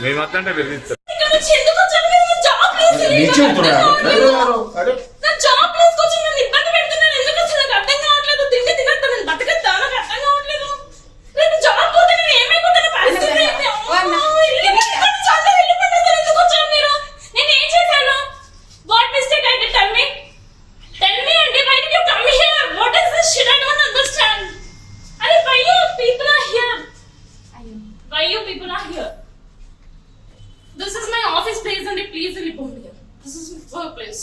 మేము వద్దంటే బెదిరిస్తారు. This is my office place and please report here. This is my work place.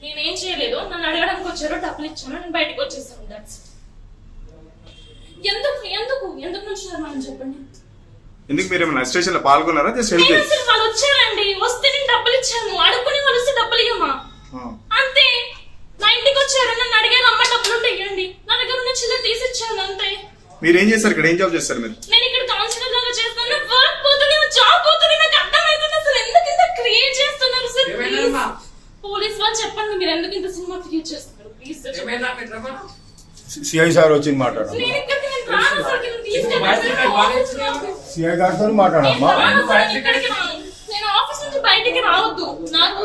నేనేం చేయలేదు, నన్ను అడగడానికి వచ్చారు, డబ్బులు ఇచ్చాను, నేను బయటకు వచ్చేసాను. దట్స్ ఎందుకు ఎందుకు ఎందుకు నుంచి మనం చెప్పండి. ఎందుకు మీరు ఏమైనా స్టేషన్ లో పాల్గొన్నారా? జస్ట్ హెల్ప్ చేసి వాళ్ళు వచ్చారండి, వస్తే నేను డబ్బులు ఇచ్చాను, అడుక్కుని వాళ్ళు వస్తే డబ్బులు ఇవ్వమా అంతే. నా ఇంటికి వచ్చారు, నన్ను అడిగారు, అమ్మ డబ్బులు ఉంటే ఇవ్వండి, నా దగ్గర ఉన్న చిల్లర తీసి ఇచ్చాను అంతే. మీరు ఏం చేస్తారు ఇక్కడ? ఏం జాబ్ చేస్తారు మీరు? నేను ఇక్కడ కౌన్సిలర్ లాగా చేస్తాను. వర్క్ పోతుంది, జాబ్ పోతుంది, నాకు అర్థమవుతుంది. అసలు ఎందుకు ఇంత క్రియేట్ చేస్తున్నారు సార్? ప్లీజ్ పోలీస్ వాళ్ళు చెప్పండి, మీరు ఎందుకు ఇంత సినిమా క్రియేట్ చేస్తున్నారు? ప్లీజ్ సిఐ సార్ వచ్చి మాట్లాడారు. సిఐ గారితో మాట్లాడమ్మా. నేను ఆఫీస్ నుంచి బయటికి రావద్దు, నాకు